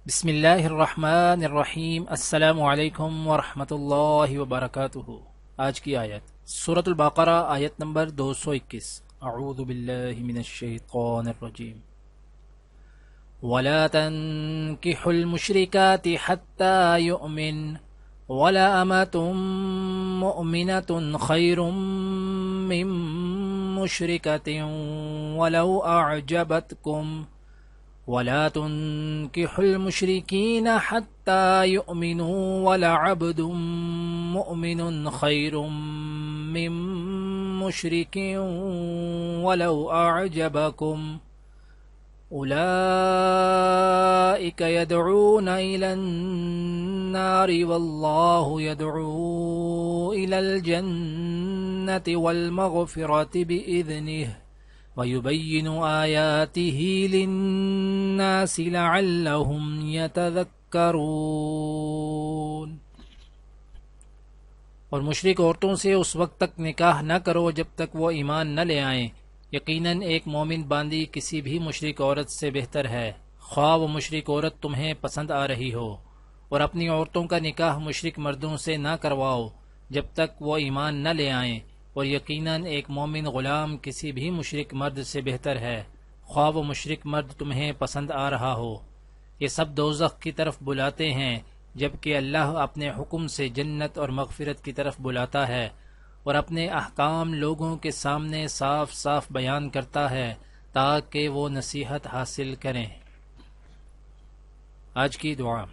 بسم اللہ الرحمن الرحیم۔ السلام علیکم ورحمۃ اللہ وبرکاتہ۔ آج کی آیت سورۃ البقرہ، آیت نمبر 221۔ اعوذ باللہ من الشیطان الرجیم۔ ولا تنكحوا المشركات حتى يؤمن ولأمة مؤمنة خير من مشركة ولو أعجبتكم ولا تنكحوا المشركين حتى يؤمنوا ولعبد مؤمن خير من مشرك ولو أعجبكم أولئك يدعون إلى النار والله يدعو إلى الجنة والمغفرة بإذنه وَيُبَيِّنُ آيَاتِهِ لِلنَّاسِ لَعَلَّهُمْ يَتَذَكَّرُونَ۔ اور مشرک عورتوں سے اس وقت تک نکاح نہ کرو جب تک وہ ایمان نہ لے آئیں۔ یقیناً ایک مومن باندی کسی بھی مشرک عورت سے بہتر ہے، خواہ وہ مشرک عورت تمہیں پسند آ رہی ہو۔ اور اپنی عورتوں کا نکاح مشرک مردوں سے نہ کرواؤ جب تک وہ ایمان نہ لے آئیں، اور یقیناً ایک مومن غلام کسی بھی مشرک مرد سے بہتر ہے، خواہ وہ مشرک مرد تمہیں پسند آ رہا ہو۔ یہ سب دوزخ کی طرف بلاتے ہیں، جبکہ اللہ اپنے حکم سے جنت اور مغفرت کی طرف بلاتا ہے، اور اپنے احکام لوگوں کے سامنے صاف صاف بیان کرتا ہے تاکہ وہ نصیحت حاصل کریں۔ آج کی دعا۔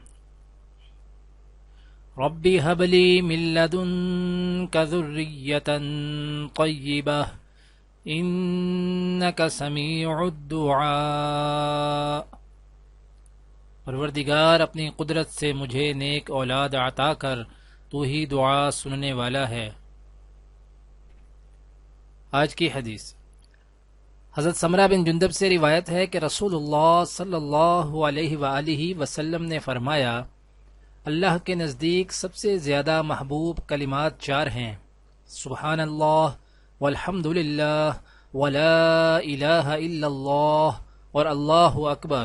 رب هب لي من لدنك ذرية طيبة إنك سميع الدعاء۔ پروردگار اپنی قدرت سے مجھے نیک اولاد عطا کر، تو ہی دعا سننے والا ہے۔ آج کی حدیث۔ حضرت سمرہ بن جندب سے روایت ہے کہ رسول اللہ صلی اللہ علیہ وآلہ وسلم نے فرمایا، اللہ کے نزدیک سب سے زیادہ محبوب کلمات 4 ہیں: سبحان اللہ والحمد للہ ولا الہ الا اللہ اور اللہ اکبر،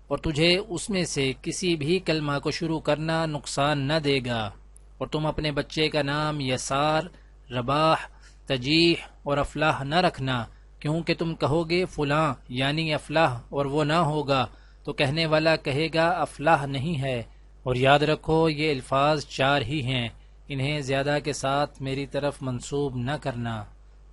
اور تجھے اس میں سے کسی بھی کلمہ کو شروع کرنا نقصان نہ دے گا، اور تم اپنے بچے کا نام یسار، رباح، تجیح اور افلاح نہ رکھنا، کیونکہ تم کہو گے فلاں یعنی افلاح اور وہ نہ ہوگا تو کہنے والا کہے گا افلاح نہیں ہے۔ اور یاد رکھو یہ الفاظ 4 ہی ہیں، انہیں زیادہ کے ساتھ میری طرف منسوب نہ کرنا۔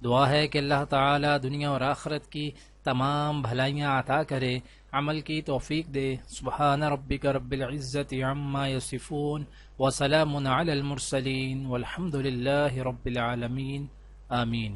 دعا ہے کہ اللہ تعالی دنیا اور آخرت کی تمام بھلائیاں عطا کرے، عمل کی توفیق دے۔ سبحان ربک رب العزت عما یصفون وسلام علی المرسلین والحمد للہ رب العالمین، آمین۔